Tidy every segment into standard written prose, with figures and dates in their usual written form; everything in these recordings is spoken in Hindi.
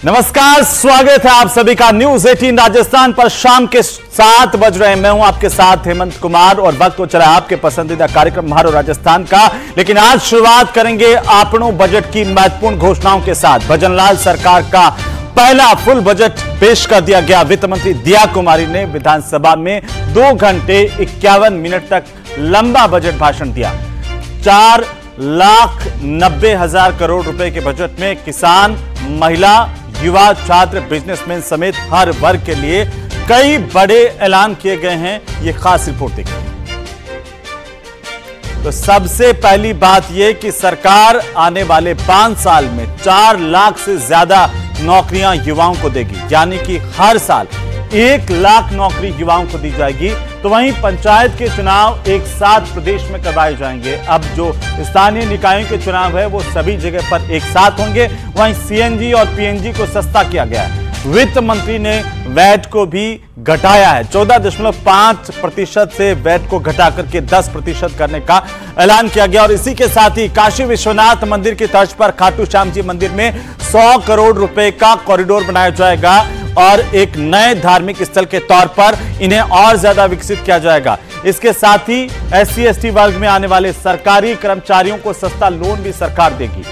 नमस्कार, स्वागत है आप सभी का न्यूज 18 राजस्थान पर। शाम के 7 बज रहे हैं। मैं हूं आपके साथ हेमंत कुमार और वक्त हो चला आपके पसंदीदा कार्यक्रम म्हारो राजस्थान का। लेकिन आज शुरुआत करेंगे आपनों बजट की महत्वपूर्ण घोषणाओं के साथ। भजनलाल सरकार का पहला फुल बजट पेश कर दिया गया। वित्त मंत्री दिया कुमारी ने विधानसभा में 2 घंटे 51 मिनट तक लंबा बजट भाषण दिया। 4,90,000 करोड़ रुपए के बजट में किसान, महिला, युवा, छात्र, बिजनेसमैन समेत हर वर्ग के लिए कई बड़े ऐलान किए गए हैं। यह खास रिपोर्ट देखिए। तो सबसे पहली बात यह कि सरकार आने वाले 5 साल में 4 लाख से ज्यादा नौकरियां युवाओं को देगी, यानी कि हर साल 1 लाख नौकरी युवाओं को दी जाएगी। तो वहीं पंचायत के चुनाव एक साथ प्रदेश में करवाए जाएंगे। अब जो स्थानीय निकायों के चुनाव है वो सभी जगह पर एक साथ होंगे। वहीं सीएनजी और पीएनजी को सस्ता किया गया है। वित्त मंत्री ने वैट को भी घटाया है। 14.5% से वैट को घटा करके 10% करने का ऐलान किया गया। और इसी के साथ ही काशी विश्वनाथ मंदिर की तर्ज पर खाटू श्याम जी मंदिर में 100 करोड़ रुपए का कॉरिडोर बनाया जाएगा और एक नए धार्मिक स्थल के तौर पर इन्हें और ज्यादा विकसित किया जाएगा। इसके साथ ही SC/ST वर्ग में आने वाले सरकारी कर्मचारियों को सस्ता लोन भी सरकार देगी।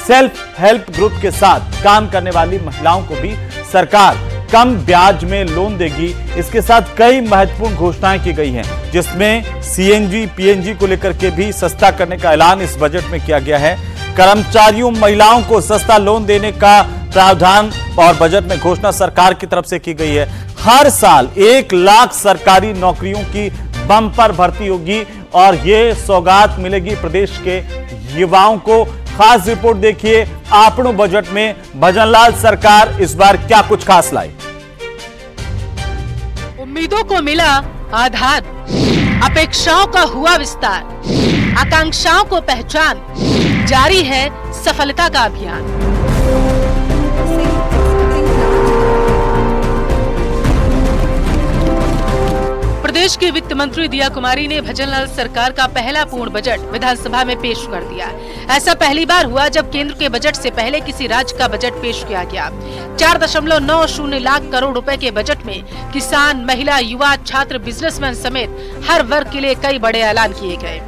सेल्फ हेल्प ग्रुप के साथ काम करने वाली महिलाओं को भी सरकार कम ब्याज में लोन देगी। इसके साथ कई महत्वपूर्ण घोषणाएं की गई हैं, जिसमें CNG, PNG को लेकर के भी सस्ता करने का ऐलान इस बजट में किया गया है। कर्मचारियों, महिलाओं को सस्ता लोन देने का प्रावधान और बजट में घोषणा सरकार की तरफ से की गई है। हर साल 1 लाख सरकारी नौकरियों की बम्पर भर्ती होगी और ये सौगात मिलेगी प्रदेश के युवाओं को। खास रिपोर्ट देखिए आपनों बजट में भजनलाल सरकार इस बार क्या कुछ खास लाई। उम्मीदों को मिला आधार, अपेक्षाओं का हुआ विस्तार, आकांक्षाओं को पहचान, जारी है सफलता का अभियान। प्रदेश के वित्त मंत्री दिया कुमारी ने भजनलाल सरकार का पहला पूर्ण बजट विधानसभा में पेश कर दिया। ऐसा पहली बार हुआ जब केंद्र के बजट से पहले किसी राज्य का बजट पेश किया गया। 4.90 लाख करोड़ रुपए के बजट में किसान, महिला, युवा, छात्र, बिजनेसमैन समेत हर वर्ग के लिए कई बड़े ऐलान किए गए।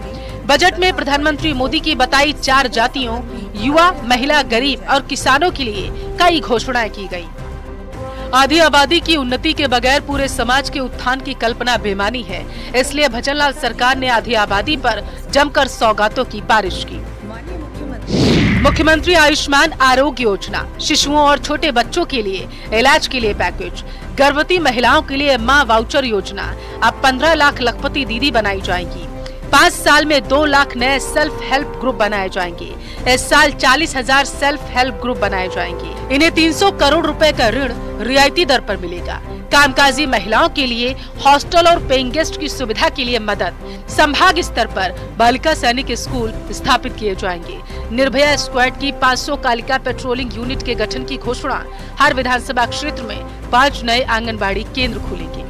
बजट में प्रधानमंत्री मोदी की बताई 4 जातियों, युवा, महिला, गरीब और किसानों के लिए कई घोषणाएं की गयी। आधी आबादी की उन्नति के बगैर पूरे समाज के उत्थान की कल्पना बेमानी है। इसलिए भजनलाल सरकार ने आधी आबादी पर जमकर सौगातों की बारिश की। मुख्यमंत्री आयुष्मान आरोग्य योजना, शिशुओं और छोटे बच्चों के लिए इलाज के लिए पैकेज, गर्भवती महिलाओं के लिए मां वाउचर योजना। अब 15 लाख लखपति दीदी बनाई जाएंगी। 5 साल में 2 लाख नए सेल्फ हेल्प ग्रुप बनाए जाएंगे। इस साल 40,000 सेल्फ हेल्प ग्रुप बनाए जाएंगे। इन्हें 300 करोड़ रुपए का ऋण रियायती दर पर मिलेगा। कामकाजी महिलाओं के लिए हॉस्टल और पेइंग गेस्ट की सुविधा के लिए मदद। संभाग स्तर पर बालिका सैनिक स्कूल स्थापित किए जाएंगे। निर्भया स्क्वाड की 500 कालिका पेट्रोलिंग यूनिट के गठन की घोषणा। हर विधानसभा क्षेत्र में 5 नए आंगनबाड़ी केंद्र खुलेंगे।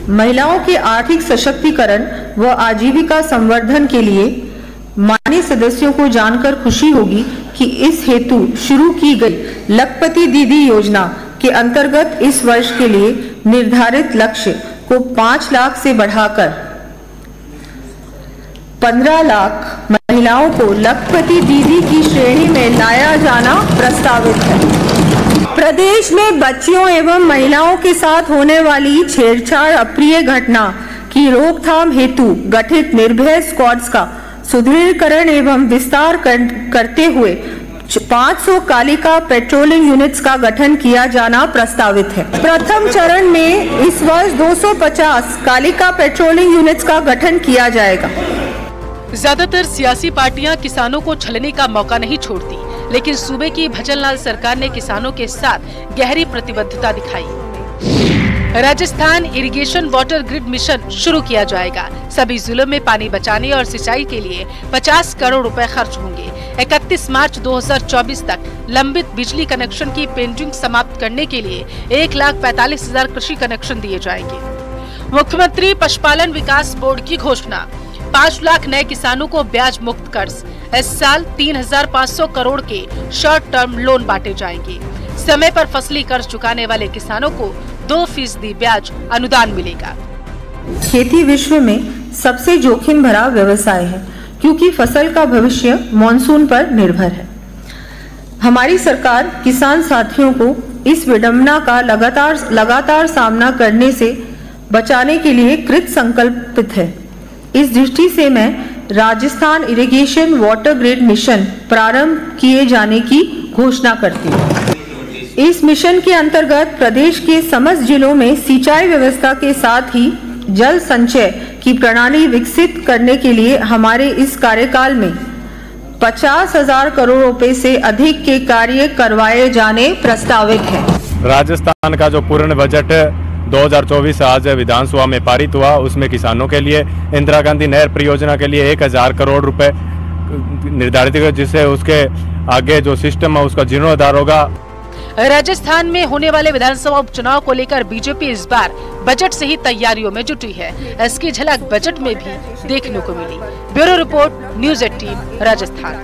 महिलाओं के आर्थिक सशक्तिकरण व आजीविका संवर्धन के लिए माननीय सदस्यों को जानकर खुशी होगी कि इस हेतु शुरू की गई लखपति दीदी योजना के अंतर्गत इस वर्ष के लिए निर्धारित लक्ष्य को 5 लाख से बढ़ाकर 15 लाख महिलाओं को लखपति दीदी की श्रेणी में लाया जाना प्रस्तावित है। प्रदेश में बच्चियों एवं महिलाओं के साथ होने वाली छेड़छाड़ अप्रिय घटना की रोकथाम हेतु गठित निर्भया स्क्वाड्स का सुदृढ़ीकरण एवं विस्तार करते हुए 500 कालिका पेट्रोलिंग यूनिट्स का गठन किया जाना प्रस्तावित है। प्रथम चरण में इस वर्ष 250 कालिका पेट्रोलिंग यूनिट्स का गठन किया जाएगा। ज्यादातर सियासी पार्टियां किसानों को छलने का मौका नहीं छोड़ती, लेकिन सूबे की भजनलाल सरकार ने किसानों के साथ गहरी प्रतिबद्धता दिखाई। Rajasthan irrigation water grid mission शुरू किया जाएगा। सभी जिलों में पानी बचाने और सिंचाई के लिए 50 करोड़ रुपए खर्च होंगे। 31 मार्च 2024 तक लंबित बिजली कनेक्शन की पेंडिंग समाप्त करने के लिए 1,45,000 कृषि कनेक्शन दिए जाएंगे। मुख्यमंत्री पशुपालन विकास बोर्ड की घोषणा। 5 लाख नए किसानों को ब्याज मुक्त कर्ज। इस साल 3,500 करोड़ के शॉर्ट टर्म लोन बांटे जाएंगे। समय पर फसली कर्ज चुकाने वाले किसानों को 2% ब्याज अनुदान मिलेगा। खेती विश्व में सबसे जोखिम भरा व्यवसाय है, क्योंकि फसल का भविष्य मॉनसून पर निर्भर है। हमारी सरकार किसान साथियों को इस विडंबना का लगातार सामना करने से बचाने के लिए कृत संकल्पित है। इस दृष्टि से मैं Rajasthan irrigation water grid mission प्रारंभ किए जाने की घोषणा करती हूँ। इस मिशन के अंतर्गत प्रदेश के समस्त जिलों में सिंचाई व्यवस्था के साथ ही जल संचय की प्रणाली विकसित करने के लिए हमारे इस कार्यकाल में 50,000 करोड़ रुपए से अधिक के कार्य करवाए जाने प्रस्तावित है। राजस्थान का जो पूर्ण बजट 2024 आज विधानसभा में पारित हुआ, उसमें किसानों के लिए इंदिरा गांधी नहर परियोजना के लिए 1,000 करोड़ रुपए निर्धारित है, जिससे उसके आगे जो सिस्टम है उसका जीर्णोद्धार होगा। राजस्थान में होने वाले विधानसभा उपचुनाव को लेकर बीजेपी इस बार बजट से ही तैयारियों में जुटी है। इसकी झलक बजट में भी देखने को मिली। Bureau report, news 18 Rajasthan.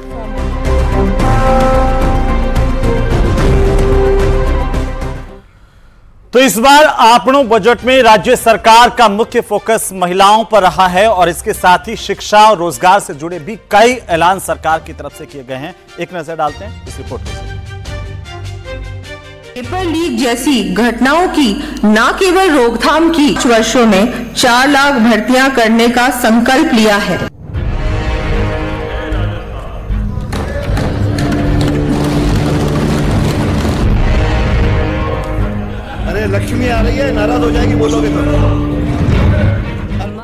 तो इस बार आपणों बजट में राज्य सरकार का मुख्य फोकस महिलाओं पर रहा है और इसके साथ ही शिक्षा और रोजगार से जुड़े भी कई ऐलान सरकार की तरफ से किए गए हैं। एक नजर डालते हैं इस रिपोर्ट में। पेपर लीक जैसी घटनाओं की न केवल रोकथाम की, कुछ वर्षों में 4 लाख भर्तियां करने का संकल्प लिया है। अरे लक्ष्मी आ रही है, नाराज हो जाएगी बोलोगे तो।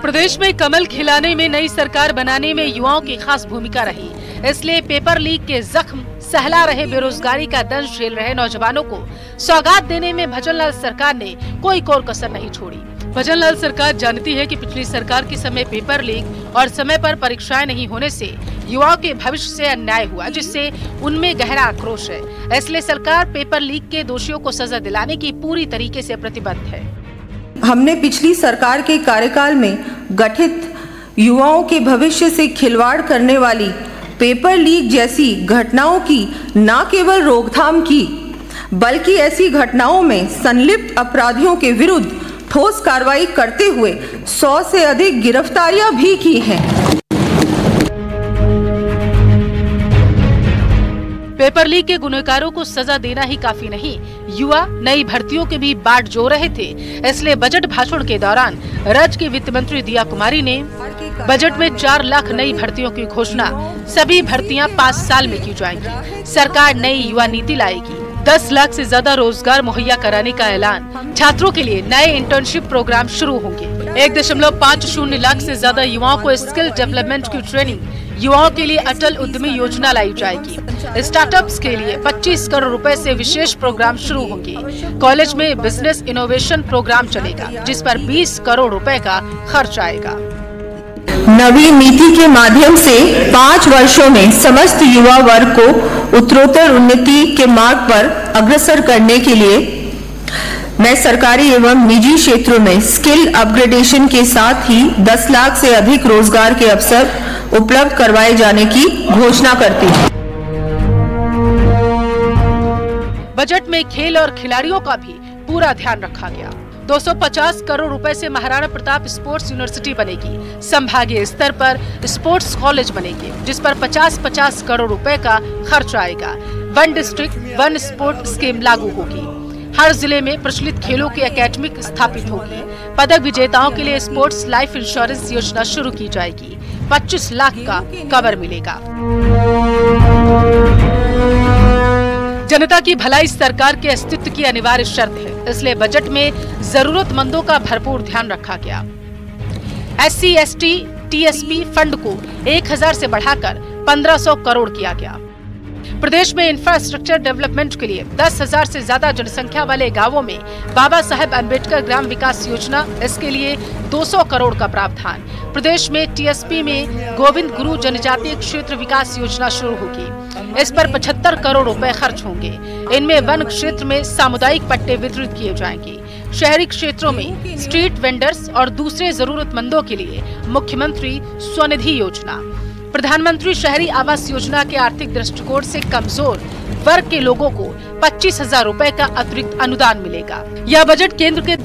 प्रदेश में कमल खिलाने में, नई सरकार बनाने में युवाओं की खास भूमिका रही। इसलिए पेपर लीक के जख्म सहला रहे, बेरोजगारी का दंश झेल रहे नौजवानों को सौगात देने में भजनलाल सरकार ने कोई कोर कसर नहीं छोड़ी। भजनलाल सरकार जानती है कि पिछली सरकार के समय पेपर लीक और समय पर परीक्षाएं नहीं होने से युवाओं के भविष्य से अन्याय हुआ, जिससे उनमें गहरा आक्रोश है। इसलिए सरकार पेपर लीक के दोषियों को सजा दिलाने की पूरी तरीके से प्रतिबद्ध है। हमने पिछली सरकार के कार्यकाल में गठित युवाओं के भविष्य से खिलवाड़ करने वाली पेपर लीक जैसी घटनाओं की न केवल रोकथाम की, बल्कि ऐसी घटनाओं में संलिप्त अपराधियों के विरुद्ध ठोस कार्रवाई करते हुए 100 से अधिक गिरफ्तारियां भी की हैं। पेपर लीक के गुनहगारों को सजा देना ही काफी नहीं, युवा नई भर्तियों के भी बाट जो रहे थे। इसलिए बजट भाषण के दौरान राज्य की वित्त मंत्री दिया कुमारी ने बजट में 4 लाख नई भर्तियों की घोषणा। सभी भर्तियां 5 साल में की जाएंगी। सरकार नई युवा नीति लाएगी। 10 लाख से ज्यादा रोजगार मुहैया कराने का ऐलान। छात्रों के लिए नए इंटर्नशिप प्रोग्राम शुरू होंगे। 1.50 लाख से ज्यादा युवाओं को स्किल डेवलपमेंट की ट्रेनिंग। युवाओं के लिए अटल उद्यमी योजना लाई जाएगी। स्टार्टअप्स के लिए 25 करोड़ रुपए से विशेष प्रोग्राम शुरू होंगे। कॉलेज में बिजनेस इनोवेशन प्रोग्राम चलेगा, जिस पर 20 करोड़ रुपए का खर्च आएगा। नवी नीति के माध्यम से 5 वर्षों में समस्त युवा वर्ग को उत्तरोत्तर उन्नति के मार्ग पर अग्रसर करने के लिए मैं सरकारी एवं निजी क्षेत्रों में स्किल अपग्रेडेशन के साथ ही 10 लाख से अधिक रोजगार के अवसर उपलब्ध करवाए जाने की घोषणा करती हूँ। बजट में खेल और खिलाड़ियों का भी पूरा ध्यान रखा गया। 250 करोड़ रुपए से महाराणा प्रताप स्पोर्ट्स यूनिवर्सिटी बनेगी। संभागीय स्तर पर स्पोर्ट्स कॉलेज बनेगी, जिस पर 50-50 करोड़ रुपए का खर्च आएगा। 1 डिस्ट्रिक्ट 1 स्पोर्ट स्कीम लागू होगी। हर जिले में प्रचलित खेलों की एकेडमी स्थापित होगी। पदक विजेताओं के लिए स्पोर्ट्स लाइफ इंश्योरेंस योजना शुरू की जाएगी। 25 लाख का कवर मिलेगा। जनता की भलाई सरकार के अस्तित्व की अनिवार्य शर्त है, इसलिए बजट में जरूरतमंदों का भरपूर ध्यान रखा गया। SC, ST, TSP फंड को 1000 से बढ़ाकर 1500 करोड़ किया गया। प्रदेश में इंफ्रास्ट्रक्चर डेवलपमेंट के लिए 10,000 से ज्यादा जनसंख्या वाले गांवों में बाबा साहेब अम्बेडकर ग्राम विकास योजना, इसके लिए 200 करोड़ का प्रावधान। प्रदेश में TSP में गोविंद गुरु जनजातीय क्षेत्र विकास योजना शुरू होगी। इस पर 75 करोड़ रुपए खर्च होंगे। इनमें वन क्षेत्र में सामुदायिक पट्टे वितरित किए जाएंगे। शहरी क्षेत्रों में स्ट्रीट वेंडर्स और दूसरे जरूरतमंदों के लिए मुख्यमंत्री स्वनिधि योजना। प्रधानमंत्री शहरी आवास योजना के आर्थिक दृष्टिकोण से कमजोर वर्ग के लोगों को 25,000 रुपए का अतिरिक्त अनुदान मिलेगा। यह बजट केंद्र के